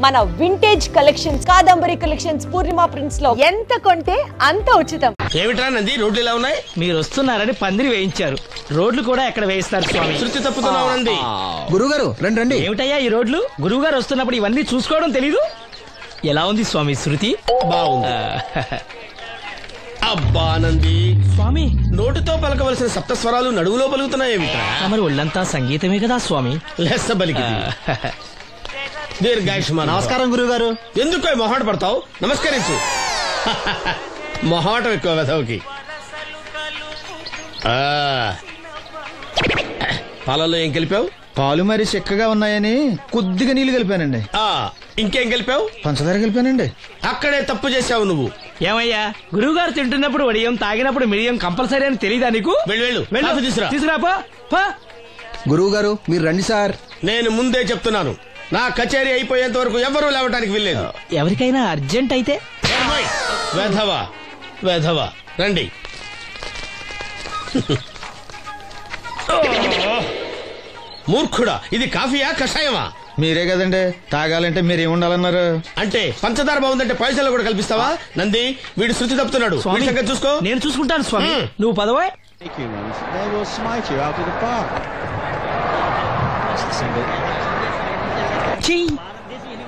మన vintage collections, Kadambari collections, పూర్ణిమ prints లో ఎంత కొంటే అంత ఉచితం. ఏమిట్రా నంది, రోడ్లు ఇలా ఉన్నాయి? మీరు వస్తున్నారని పందిరి వేయించారు. రోడ్లు కూడా ఎక్కడ వేయిస్తారు స్వామి? శృతి తప్పుతున్నావు నంది. గురుగారు రండి రండి. ఏమిటయ్యా ఈ రోడ్లు? గురువు గారు వస్తున్నప్పుడు ఇవన్నీ చూసుకోవడం తెలీదు? ఎలా ఉంది స్వామి శృతి? బాగుంది. అబ్బా నంది స్వామి, నోటితో పలకవలసిన సప్తస్వరాలు నడువులో పలుకుతున్నాయేమిట్రా? మరి ఒళ్ళంతా సంగీతమే కదా స్వామి. లెస్స బలికి దీర్ఘాయుష్మాన్. నమస్కారం గురుగారు. ఎందుకు మొహాట పడతావు? నమస్కరించు. మొహాటం ఎక్కువ వెధవుకి. పాలలో ఏం కలిపావు? పాలు మరి చిక్కగా ఉన్నాయని కొద్దిగా నీళ్లు కలిపానండి. ఇంకేం కలిపావు? పంచదార కలిపానండి. అక్కడే తప్పు చేసావు నువ్వు. ఏమయ్యా, గురువు గారు తింటున్నప్పుడు వడియం, తాగినప్పుడు మిడియం కంపల్సరీ అని తెలీదా నీకు? వెళ్ళు తీసుకురాపో. గురువు గారు మీరు రండి సార్. నేను ముందే చెప్తున్నాను, నా కచేరీ అయిపోయేంత వరకు ఎవరూ లేవటానికి వెళ్ళలేదు. ఎవరికైనా అర్జెంట్ అయితే వెధవా వెధవా రండి. మూర్ఖుడా, ఇది కాఫీయా కషాయమా? మీరే కదండి తాగాలంటే మీరేముండాలన్నారు? అంటే పంచదార బాగుందంటే పైసలు కూడా కల్పిస్తావా? నంది, వీడు శృతి తప్పుతున్నాడు. చూసుకో. నేను చూసుకుంటాను స్వామి, నువ్వు పదవా.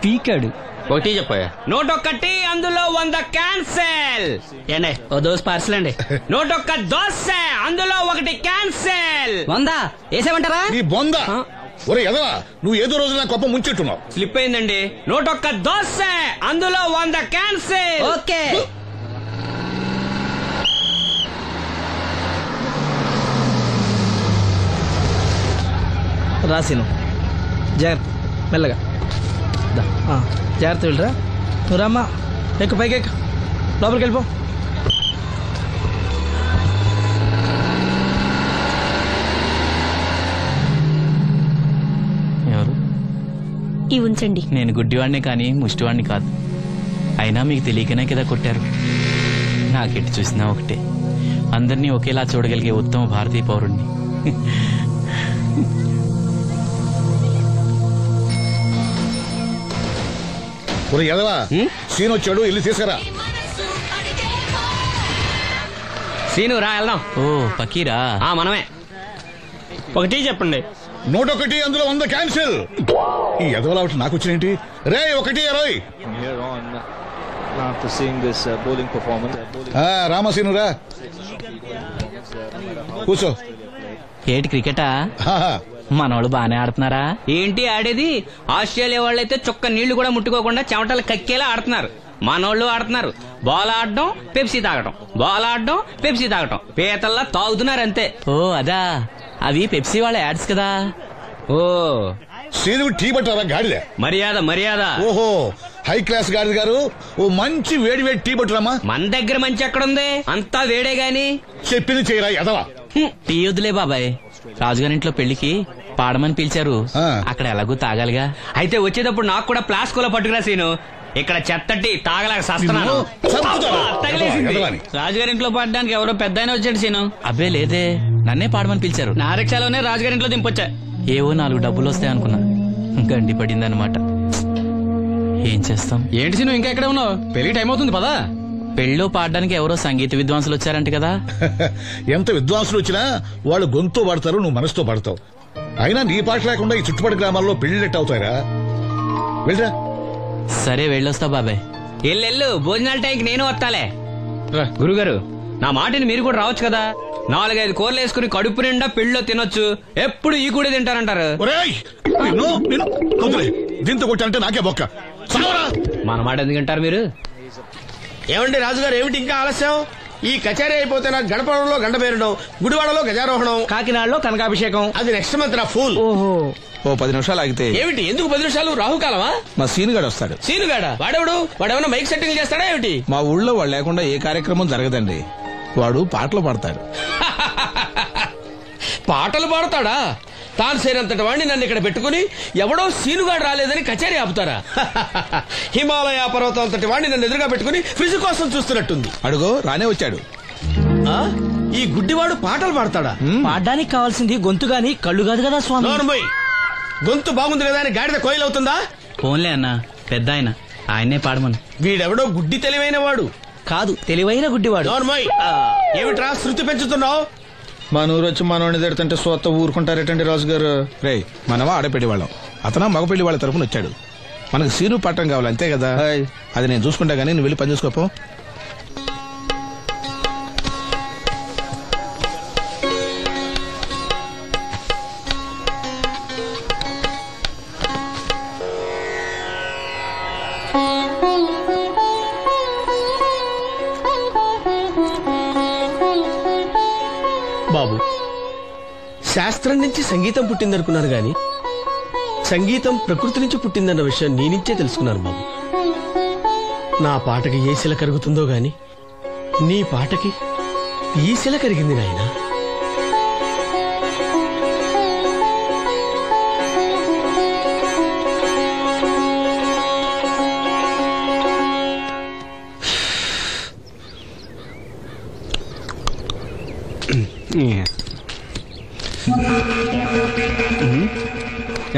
పీకాడు. ఒకటి చెప్పాయా? నోట్ ఒక్కటి, అందులో 100 క్యాన్సెల్. ఏండే ఓ దోశ పార్సల్ అండి. నోట్ ఒక్క దోశ, అందులో 1 క్యాన్సెల్. 100 వేసేమంటారా? నీ బొంద. ఒరే ఎదవా, నువ్వు ఏదో రోజు నా కొప్ప ముంచెట్టున్నావు. స్లిప్ అయిందండి. నోట్ ఒక్క దోశ, అందులో 100 క్యాన్సెల్. ఓకే. రాసిను జాగ్రత్త, మెల్లగా జాగ్రత్త వెళ్ళరా. నువ్వు రామ్మా, ఎక్కు పైకి ఎక్కు, లోపలికి వెళ్ళిపో. ఎవరు? ఈ ఉంచండి. నేను గుడ్డివాడిని కానీ ముష్టివాడిని కాదు. అయినా మీకు తెలియకనే కదా కొట్టారు. నాకెట్టి చూసినా ఒకటే, అందరినీ ఒకేలా చూడగలిగే ఉత్తమ భారతీయ పౌరుణ్ణి. ఒరే ఎదవా, సీన్ వచ్చాడు, ఇల్లు తీసుకురా. సీను రా, వెళ్దాం. ఓ పకీరా, మనమే. ఒకటి చెప్పండి. 101, అందులో 100 క్యాన్సిల్. ఈ ఎదవలా ఒకటి నాకు వచ్చినేంటి? రే 120. రామసీను రా, కూర్చో. ఏటి క్రికెటా? మనోళ్ళు బానే ఆడుతున్నారా? ఏంటి ఆడేది? ఆస్ట్రేలియా వాళ్ళైతే చుక్క నీళ్లు కూడా ముట్టుకోకుండా చెమటలు కక్కేలా ఆడుతున్నారు. మనోళ్ళు ఆడుతున్నారు. బాల్ ఆడడం, పెప్సీ తాగటం, బాల్ ఆడడం, పెప్సీ తాగటం, పీతల్లా తాగుతున్నారు అంతే. ఓ అదా, అవి పెప్సీ వాళ్ళ యాడ్స్ కదా. ఓ సీను టీ పట్టారా గాడిద? మర్యాద మర్యాద. ఓహో, హై క్లాస్ గాడిద గారు, ఓ మంచి వేడి వేడి టీ పట్టురామా. మన దగ్గర మంచి ఎక్కడుంది? అంతా వేడే గాని. చెప్పింది చేయరా ఎదవా. టీ వద్దులే బాబాయ్, రాజుగారింట్లో పెళ్లికి పాడమని పిలిచారు, అక్కడ ఎలాగూ తాగాలిగా. అయితే వచ్చేటప్పుడు నాకు కూడా ప్లాస్కోలో పట్టుకురా సీను. ఇక్కడ చెత్తటి తాగలేక సస్తున్నాను. రాజుగారింట్లో పాడడానికి ఎవరో పెద్ద వచ్చాడు సీను. అబ్బే లేదే, నన్నే పాడమని పిలిచారు. నా రిక్షాలోనే రాజుగారింట్లో దింపొచ్చా. ఏవో 4 డబ్బులు వస్తాయనుకున్నా, గండి పడిందనమాట. ఏం చేస్తాం? ఏంటి సీను ఇంకా ఎక్కడ ఉన్నావు? పెళ్లి టైం అవుతుంది పదా. పెళ్ళిలో పాడడానికి ఎవరో సంగీత విద్వాంసులు వచ్చారంట కదా. ఎంత విద్వాంసులు వచ్చినా వాళ్ళు గొంతు పాడతారు, నువ్వు మనసుతో పాడతావు. అయినా నీ పాట లేకుండా ఈ చుట్టుపక్కల గ్రామాల్లో పెళ్లిళ్ళెట్ అవుతాయిరా. వెళ్ళరా. సరే వెళ్ళొస్తా బాబాయ్. ఎల్లెళ్ళు, భోజనాల టైంకి నేను వస్తాలే. గురుగారు, నా మాటిని మీరు కూడా రావచ్చు కదా. 4-5 కూరలు వేసుకుని కడుపు నిండా పెళ్ళిలో తినొచ్చు. ఎప్పుడు ఈ కూడా తింటారంటారు. దీంతో కొట్టాలంటే నాకే బొక్క. మన మాట ఎందుకంటారు మీరు? ఏమండి రాజుగారు, ఏమిటి ఇంకా ఆలస్యం? ఈ కచేరీ అయిపోతే నాకు గణపవరంలో గంట పేరడం, గుడివాడలో గజారోహణం, కాకినాడలో కనకాభిషేకం. అది నెక్స్ట్ మంత్ నా ఫూల్. ఓహో, ఓ 10 నిమిషాలు ఆగితే. ఏమిటి, ఎందుకు 10 నిమిషాలు? రాహుకాలమా? మా సీనుగాడు వస్తాడు. సీనుగాడా? వాడెవడు? వాడేమన్నా మైక్ సెట్టింగ్ చేస్తాడా ఏమిటి? మా ఊళ్ళో వాడు లేకుండా ఏ కార్యక్రమం జరగదండి. వాడు పాటలు పాడతాడు. పాటలు పాడతాడా? తాను సేనంతటి వాడిని నన్ను ఇక్కడ పెట్టుకుని ఎవడో సీనుగాడు రాలేదని కచేరీ ఆపుతారా? హిమాలయ పర్వతం అంతటి వాడిని నన్ను ఎదురుగా పెట్టుకుని ఫిజు కోసం చూస్తున్నట్టుంది. అడుగో రానే వచ్చాడు. ఈ గుడ్డివాడు పాటలు పాడతాడా? పాడడానికి కావాల్సింది గొంతు గాని కళ్ళు కాదు కదా స్వామి. గొంతు బాగుంది కదా అని గాడిద కోయిలవుతుందా? ఫోన్లే అన్నా, పెద్ద ఆయన్నే పాడమను. వీడెవడో గుడ్డి తెలివైన వాడు కాదు, తెలివైన గుడ్డివాడు. ఏమిట్రా శృతి పెంచుతున్నావు? మన ఊరు వచ్చి మనోడిని తిడుతుంటే సొత్త ఊరుకుంటారేటండి రాజు గారు. రే, మనమా ఆడపెళ్లి వాళ్ళం, అతను మగపెళ్లి వాళ్ళ తరపున వచ్చాడు. మనకు సీను పట్టం కావాలి అంతే కదా. అది నేను చూసుకుంటా గానీ నువ్వు వెళ్ళి పని చూసుకోపో. బాబు, శాస్త్రం నుంచి సంగీతం పుట్టిందనుకున్నాను గాని సంగీతం ప్రకృతి నుంచి పుట్టిందన్న విషయం నీ నుంచే తెలుసుకున్నాను బాబు. నా పాటకి ఏ శిల కరుగుతుందో గాని నీ పాటకి ఈ శిల కరిగింది నాయనా.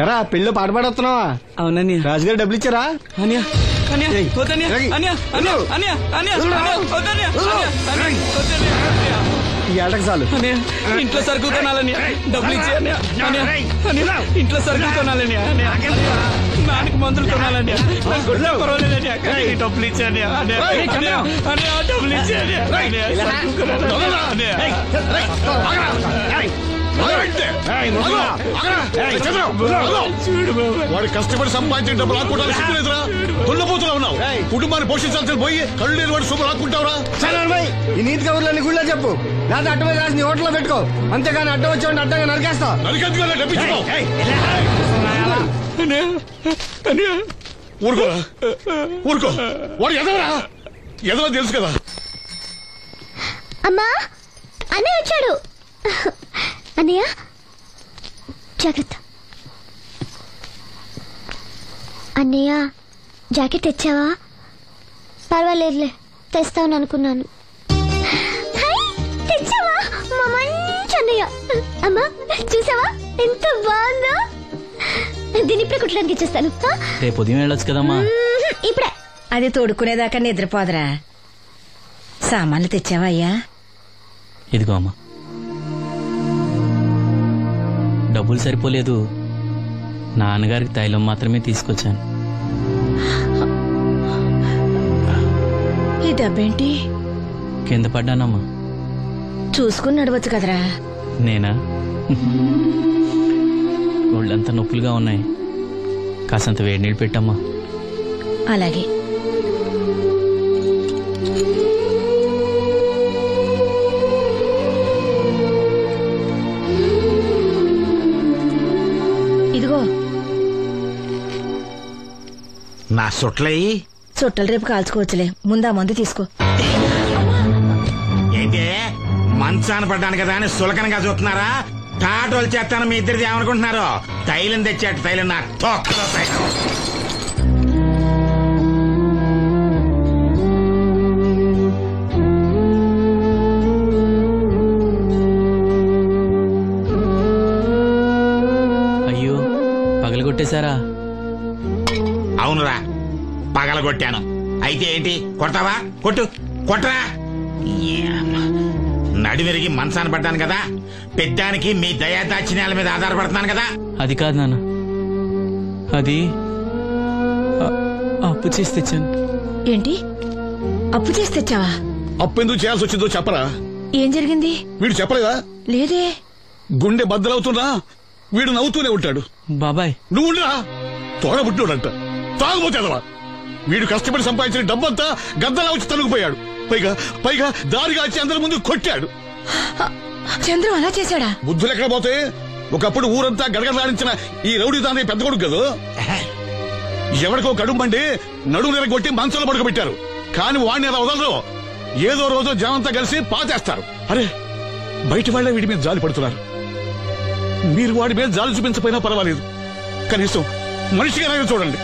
ఎరా పెళ్ళి పాట పాడుతున్నావా? అవునని రాజుగారు డబ్బులు ఇచ్చారా? ఈ ఏటకు చాలు. ఇంట్లో సరుకులు కొనాలని డబ్బులు ఇచ్చి ఇంట్లో సరుకులు కొనాలని నాన్నకి మందులు కొనాలని పర్వాలేదని డబ్బులు ఇచ్చాను డబ్బులు ఇచ్చాను. వాడు కష్టపడి సంపాదించిన డబ్బు రాకుండా సిగ్గులేదురా? దున్నపోతున్నా ఉన్నావు. కుటుంబాన్ని పోషించాల్సిన పోయి కళ్ళు లేని వాడు శుభ్ర రాకుంటావురా? ఈ నీతి కబుర్లన్నీ గుళ్ళో చెప్పు, లేదా అడ్డమే రాసి నీ హోటల్లో పెట్టుకో. అంతేగాని అడ్డం వచ్చి అడ్డంగా నరికేస్తా. ఊరుకోరా, ఊరుకో. వాడు ఎదవరా? ఎదవ తెలుసు కదా. అమ్మా, అన్నయ్య వచ్చాడు. అన్నయ్య జాగ్రత్త. అన్నయ్య జాకెట్ తెచ్చావా? పర్వాలేదులే, తెస్తావని అనుకున్నాను. తెచ్చావా? మా మంచి అన్నయ్య. అమ్మా చూసావా ఎంత బాగుందో? దీన్ని ఇప్పుడే కుట్టడానికి ఇచ్చేస్తాను. రేపు ఉదయం వెళ్ళొచ్చు కదమ్మా. ఇప్పుడే. అది తోడుకునేదాకా నిద్రపోదరా. సామాన్లు తెచ్చావా అయ్యా? ఇదిగో అమ్మా. డబ్బులు సరిపోలేదు, నాన్నగారికి తైలం మాత్రమే తీసుకొచ్చాను. ఈ దెబ్బేంటి? కింద పడ్డానమ్మా. చూసుకుని నడవచ్చు కదరా. నేనా? ఒళ్ళంతా నొప్పులుగా ఉన్నాయి, కాసంత వేడి నీళ్ళు పెట్టమ్మా. అలాగే. ఇదిగో నా సొట్లయి. చుట్టలు రేపు కాల్చుకోవచ్చులే, ముందా మందు తీసుకో. ఏంటి మంచాన పడ్డాను కదా అని సులకనగా చూస్తున్నారా? టాటోలు చేస్తాను మీ ఇద్దరిది ఏమనుకుంటున్నారు? తైలం తెచ్చాడు, తైలం నా తొక్కలో తైలం. అయ్యో, పగలగొట్టేశారా? అవునురా, పగలగొట్టాను. అయితే ఏంటి, కొడతావా? కొట్టు, కొట్టరా. నడివిరిగి మంచాన పడ్డాను కదా, పెద్దానికి మీ దయాదాక్షిణ్యాల మీద ఆధారపడుతున్నాను కదా. అది కాదు నాన్న, అది అప్పు చేసి తెచ్చాను. ఏంటి అప్పు చేసి తెచ్చావా? అప్పు ఎందుకు చేయాల్సి వచ్చిందో చెప్పరా? ఏం జరిగింది? వీడు చెప్పలేదా? లేదే. గుండె బద్దలవుతున్నా వీడు నవ్వుతూనే ఉంటాడు. బాబాయ్ నువ్వు ఉండరా, తోడబుట్టినోడంట, తాగుపోతేదవా. వీడు కష్టపడి సంపాదించిన డబ్బంతా గద్దలా వచ్చి తనుకుపోయాడు. పైగా పైగా దారిగా వచ్చి అందరి ముందు కొట్టాడు. చంద్రు అలా చేశాడా? బుద్ధులు ఎక్కడ పోతే, ఒకప్పుడు ఊరంతా గడగడలాడించిన ఈ రౌడీ తానే పెద్ద కొడుకు కదా. ఎవరికో కడుంబండి నడుము నిరగొట్టి మంచంలో పడుకోబెట్టారు. కాని వాడిని అలా వదలరు. ఏదో రోజు జనంతా కలిసి పాతేస్తారు. అరే, బయట వాళ్లే వీడి మీద జాలి పడుతున్నారు. మీరు వాడి మీద జాలి చూపించకపోయినా పర్వాలేదు, కనీసం మనిషిగా చూడండి.